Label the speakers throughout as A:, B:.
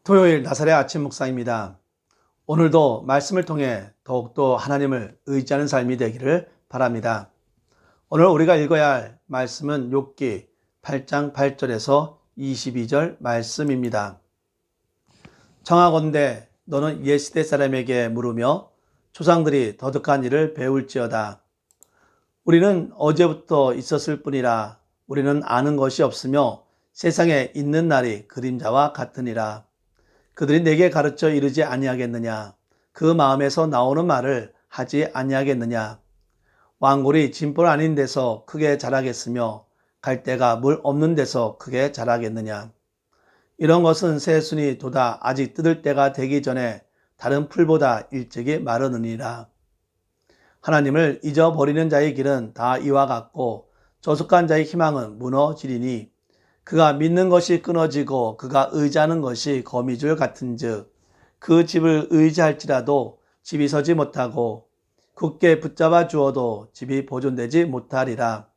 A: 토요일 나사렛 아침 묵상입니다. 오늘도 말씀을 통해 더욱더 하나님을 의지하는 삶이 되기를 바랍니다. 오늘 우리가 읽어야 할 말씀은 욥기 8장 8절에서 22절 말씀입니다. 청하건대 너는 옛시대 사람에게 물으며 조상들이 더덕한 일을 배울지어다. 우리는 어제부터 있었을 뿐이라 우리는 아는 것이 없으며 세상에 있는 날이 그림자와 같으니라. 그들이 내게 가르쳐 이르지 아니하겠느냐. 그 마음에서 나오는 말을 하지 아니하겠느냐. 왕골이 진볼 아닌 데서 크게 자라겠으며 갈대가 물 없는 데서 크게 자라겠느냐. 이런 것은 새순이 돋아 아직 뜯을 때가 되기 전에 다른 풀보다 일찍이 마르느니라. 하나님을 잊어버리는 자의 길은 다 이와 같고 저속한 자의 희망은 무너지리니 그가 믿는 것이 끊어지고 그가 의지하는 것이 거미줄 같은즉 그 집을 의지할지라도 집이 서지 못하고 굳게 붙잡아 주어도 집이 보존되지 못하리라.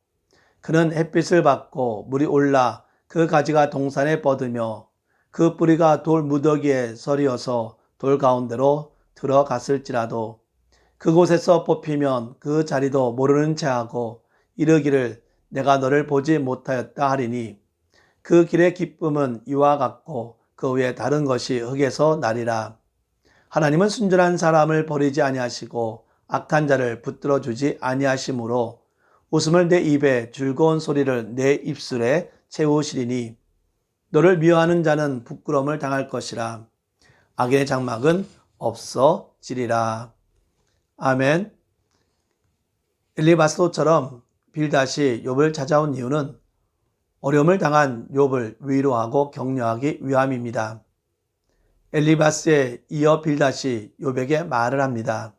A: 그는 햇빛을 받고 물이 올라 그 가지가 동산에 뻗으며 그 뿌리가 돌 무더기에 서리어서 돌 가운데로 들어갔을지라도 그곳에서 뽑히면 그 자리도 모르는 채하고 이르기를 내가 너를 보지 못하였다 하리니 그 길의 기쁨은 이와 같고 그 외에 다른 것이 흙에서 나리라. 하나님은 순전한 사람을 버리지 아니하시고 악한 자를 붙들어 주지 아니하시므로 웃음을 내 입에 즐거운 소리를 내 입술에 채우시리니 너를 미워하는 자는 부끄러움을 당할 것이라. 악인의 장막은 없어지리라. 아멘. 엘리바스도처럼 빌닷이 욥을 찾아온 이유는 어려움을 당한 욥을 위로하고 격려하기 위함입니다. 엘리바스에 이어 빌닷이 욥에게 말을 합니다.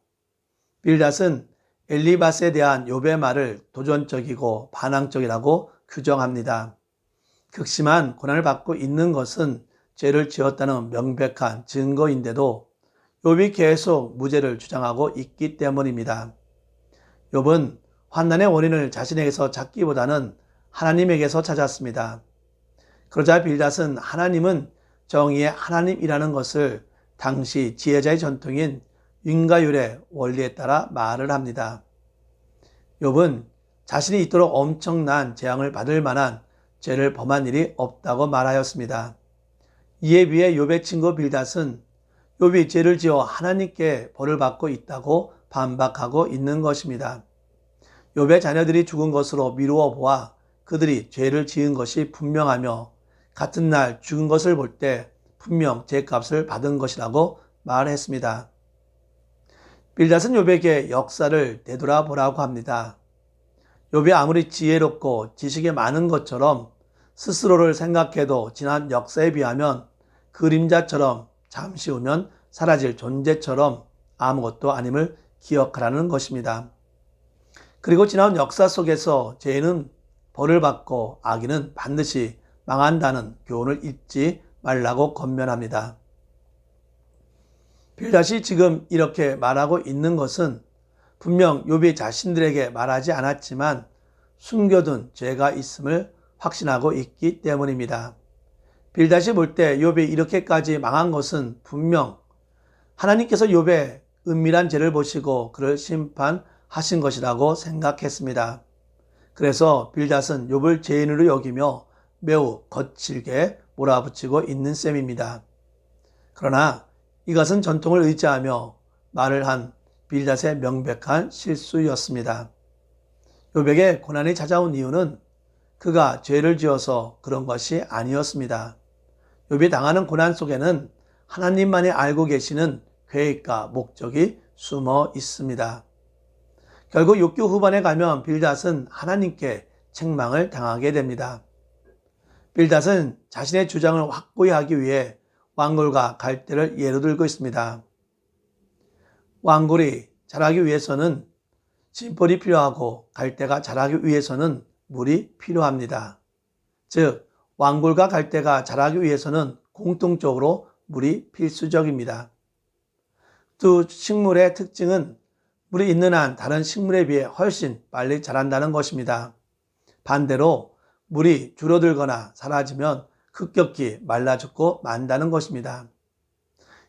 A: 빌닷은 엘리바스에 대한 욥의 말을 도전적이고 반항적이라고 규정합니다. 극심한 고난을 받고 있는 것은 죄를 지었다는 명백한 증거인데도 욥이 계속 무죄를 주장하고 있기 때문입니다. 욥은 환난의 원인을 자신에게서 찾기보다는 하나님에게서 찾았습니다. 그러자 빌닷은 하나님은 정의의 하나님이라는 것을 당시 지혜자의 전통인 윈가율의 원리에 따라 말을 합니다. 욥은 자신이 이토록 엄청난 재앙을 받을 만한 죄를 범한 일이 없다고 말하였습니다. 이에 비해 욥의 친구 빌닷은 욥이 죄를 지어 하나님께 벌을 받고 있다고 반박하고 있는 것입니다. 욥의 자녀들이 죽은 것으로 미루어 보아 그들이 죄를 지은 것이 분명하며 같은 날 죽은 것을 볼 때 분명 죄값을 받은 것이라고 말했습니다. 빌닷은 욥에게 역사를 되돌아보라고 합니다. 욥이 아무리 지혜롭고 지식이 많은 것처럼 스스로를 생각해도 지난 역사에 비하면 그림자처럼 잠시 후면 사라질 존재처럼 아무것도 아님을 기억하라는 것입니다. 그리고 지나온 역사 속에서 죄는 벌을 받고 악인은 반드시 망한다는 교훈을 잊지 말라고 권면합니다. 빌닷이 지금 이렇게 말하고 있는 것은 분명 욥이 자신들에게 말하지 않았지만 숨겨둔 죄가 있음을 확신하고 있기 때문입니다. 빌닷이 볼 때 욥이 이렇게까지 망한 것은 분명 하나님께서 욥의 은밀한 죄를 보시고 그를 심판하신 것이라고 생각했습니다. 그래서 빌닷은 욥을 죄인으로 여기며 매우 거칠게 몰아붙이고 있는 셈입니다. 그러나 이것은 전통을 의지하며 말을 한 빌닷의 명백한 실수였습니다. 욥에게 고난이 찾아온 이유는 그가 죄를 지어서 그런 것이 아니었습니다. 욥이 당하는 고난 속에는 하나님만이 알고 계시는 계획과 목적이 숨어 있습니다. 결국 6교 후반에 가면 빌닷은 하나님께 책망을 당하게 됩니다. 빌닷은 자신의 주장을 확고히 하기 위해 왕골과 갈대를 예로 들고 있습니다. 왕골이 자라기 위해서는 진벌이 필요하고 갈대가 자라기 위해서는 물이 필요합니다. 즉 왕골과 갈대가 자라기 위해서는 공통적으로 물이 필수적입니다. 두 식물의 특징은 물이 있는 한 다른 식물에 비해 훨씬 빨리 자란다는 것입니다. 반대로 물이 줄어들거나 사라지면 급격히 말라 죽고 만다는 것입니다.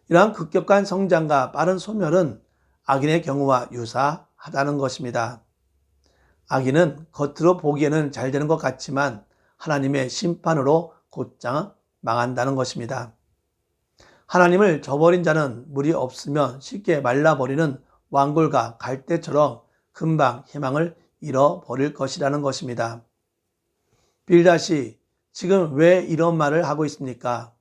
A: 이러한 급격한 성장과 빠른 소멸은 악인의 경우와 유사하다는 것입니다. 악인은 겉으로 보기에는 잘 되는 것 같지만 하나님의 심판으로 곧장 망한다는 것입니다. 하나님을 저버린 자는 물이 없으면 쉽게 말라버리는 왕골과 갈대처럼 금방 희망을 잃어버릴 것이라는 것입니다. 빌닷이 지금 왜 이런 말을 하고 있습니까?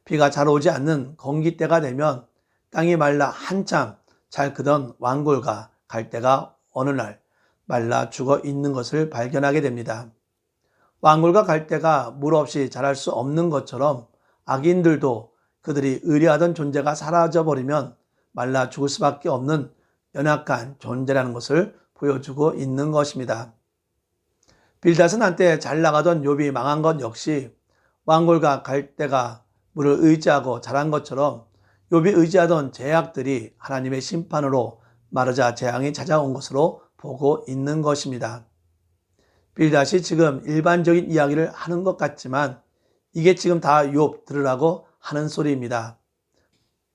A: 비가 잘 오지 않는 건기 때가 되면 땅이 말라 한참 잘 크던 왕골과 갈대가 어느 날 말라 죽어 있는 것을 발견하게 됩니다. 왕골과 갈대가 물 없이 자랄 수 없는 것처럼 악인들도 그들이 의뢰하던 존재가 사라져버리면 말라 죽을 수밖에 없는 연약한 존재라는 것을 보여주고 있는 것입니다. 빌닷은 한때 잘 나가던 욥이 망한 것 역시 왕골과 갈대가 물을 의지하고 자란 것처럼 욥이 의지하던 제약들이 하나님의 심판으로 마르자 재앙이 찾아온 것으로 보고 있는 것입니다. 빌닷이 지금 일반적인 이야기를 하는 것 같지만 이게 지금 다 욥 들으라고 하는 소리입니다.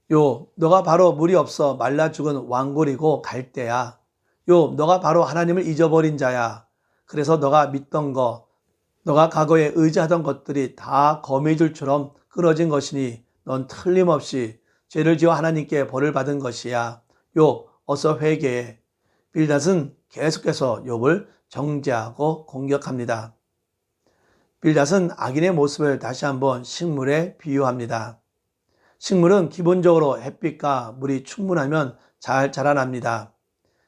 A: 욥, 너가 바로 물이 없어 말라 죽은 왕골이고 갈대야. 욥, 너가 바로 하나님을 잊어버린 자야. 그래서 너가 믿던 거, 너가 과거에 의지하던 것들이 다 거미줄처럼 끊어진 것이니 넌 틀림없이 죄를 지어 하나님께 벌을 받은 것이야. 욥, 어서 회개해. 빌닷은 계속해서 욥을 정죄하고 공격합니다. 빌닷은 악인의 모습을 다시 한번 식물에 비유합니다. 식물은 기본적으로 햇빛과 물이 충분하면 잘 자라납니다.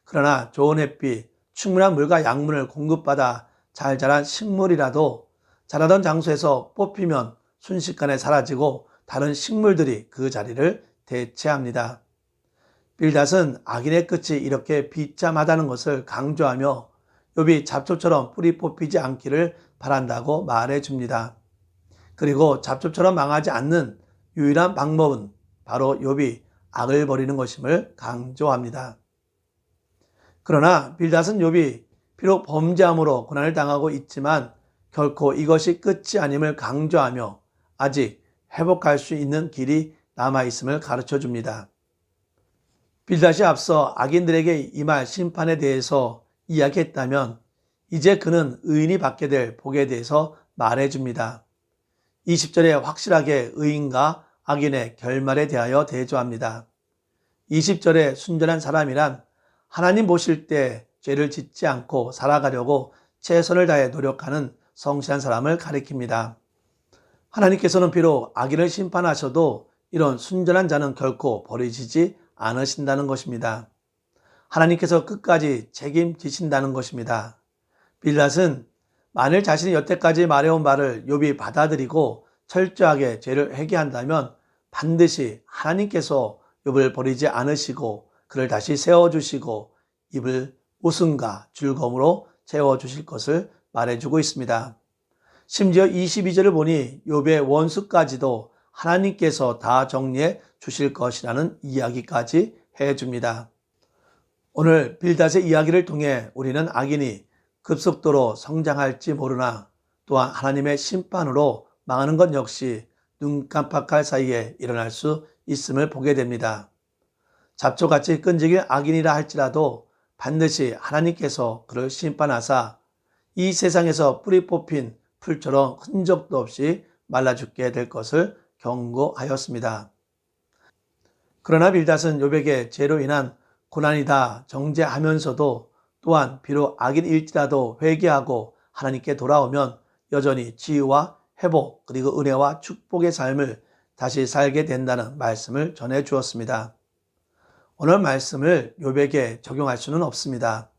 A: 그러나 좋은 햇빛, 충분한 물과 양분을 공급받아 잘 자란 식물이라도 자라던 장소에서 뽑히면 순식간에 사라지고 다른 식물들이 그 자리를 대체합니다. 빌닷은 악인의 끝이 이렇게 비참하다는 것을 강조하며 욥이 잡초처럼 뿌리 뽑히지 않기를 바란다고 말해줍니다. 그리고 잡초처럼 망하지 않는 유일한 방법은 바로 욥이 악을 버리는 것임을 강조합니다. 그러나 빌닷은 욥이 비록 범죄함으로 고난을 당하고 있지만 결코 이것이 끝이 아님을 강조하며 아직 회복할 수 있는 길이 남아있음을 가르쳐 줍니다. 빌닷이 앞서 악인들에게 임할 심판에 대해서 이야기했다면 이제 그는 의인이 받게 될 복에 대해서 말해줍니다. 20절에 확실하게 의인과 악인의 결말에 대하여 대조합니다. 20절에 순전한 사람이란 하나님 보실 때 죄를 짓지 않고 살아가려고 최선을 다해 노력하는 성실한 사람을 가리킵니다. 하나님께서는 비록 악인을 심판하셔도 이런 순전한 자는 결코 버리시지 않으신다는 것입니다. 하나님께서 끝까지 책임지신다는 것입니다. 빌닷은 만일 자신이 여태까지 말해온 말을 욥이 받아들이고 철저하게 죄를 회개한다면 반드시 하나님께서 욥을 버리지 않으시고 그를 다시 세워주시고 입을 웃음과 즐거움으로 채워주실 것을 말해주고 있습니다. 심지어 22절을 보니 욥의 원수까지도 하나님께서 다 정리해 주실 것이라는 이야기까지 해줍니다. 오늘 빌닷의 이야기를 통해 우리는 악인이 급속도로 성장할지 모르나 또한 하나님의 심판으로 망하는 것 역시 눈 깜빡할 사이에 일어날 수 있음을 보게 됩니다. 잡초같이 끈질긴 악인이라 할지라도 반드시 하나님께서 그를 심판하사 이 세상에서 뿌리 뽑힌 풀처럼 흔적도 없이 말라 죽게 될 것을 경고하였습니다. 그러나 빌닷은 욥에게 죄로 인한 고난이다 정죄하면서도 또한 비록 악인일지라도 회개하고 하나님께 돌아오면 여전히 치유와 회복 그리고 은혜와 축복의 삶을 다시 살게 된다는 말씀을 전해 주었습니다. 오늘 말씀을 욥에게 적용할 수는 없습니다.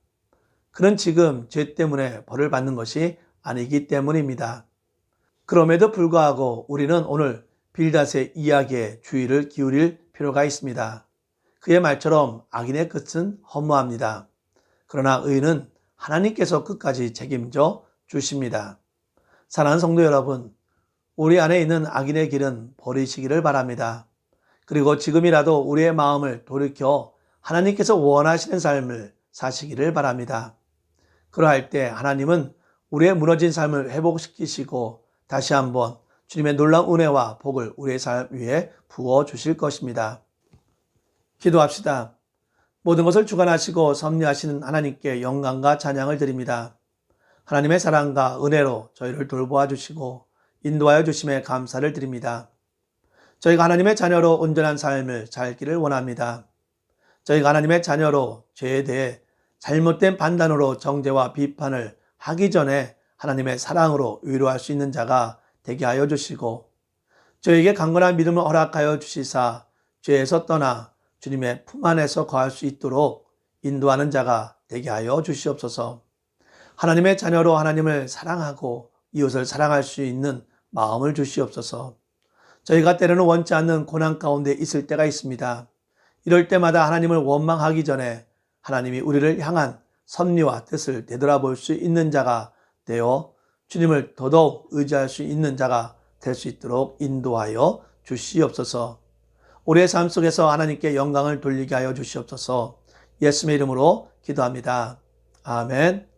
A: 그는 지금 죄 때문에 벌을 받는 것이 아니기 때문입니다. 그럼에도 불구하고 우리는 오늘 빌닷의 이야기에 주의를 기울일 필요가 있습니다. 그의 말처럼 악인의 끝은 허무합니다. 그러나 의인은 하나님께서 끝까지 책임져 주십니다. 사랑하는 성도 여러분, 우리 안에 있는 악인의 길은 버리시기를 바랍니다. 그리고 지금이라도 우리의 마음을 돌이켜 하나님께서 원하시는 삶을 사시기를 바랍니다. 그러할 때 하나님은 우리의 무너진 삶을 회복시키시고 다시 한번 주님의 놀라운 은혜와 복을 우리의 삶 위에 부어 주실 것입니다. 기도합시다. 모든 것을 주관하시고 섭리하시는 하나님께 영광과 찬양을 드립니다. 하나님의 사랑과 은혜로 저희를 돌보아 주시고 인도하여 주심에 감사를 드립니다. 저희가 하나님의 자녀로 온전한 삶을 살기를 원합니다. 저희가 하나님의 자녀로 죄에 대해 잘못된 판단으로 정죄와 비판을 하기 전에 하나님의 사랑으로 위로할 수 있는 자가 되게 하여 주시고 저에게 강건한 믿음을 허락하여 주시사 죄에서 떠나 주님의 품 안에서 거할 수 있도록 인도하는 자가 되게 하여 주시옵소서. 하나님의 자녀로 하나님을 사랑하고 이웃을 사랑할 수 있는 마음을 주시옵소서. 저희가 때로는 원치 않는 고난 가운데 있을 때가 있습니다. 이럴 때마다 하나님을 원망하기 전에 하나님이 우리를 향한 섭리와 뜻을 되돌아볼 수 있는 자가 되어 주님을 더더욱 의지할 수 있는 자가 될 수 있도록 인도하여 주시옵소서. 우리의 삶 속에서 하나님께 영광을 돌리게 하여 주시옵소서. 예수님의 이름으로 기도합니다. 아멘.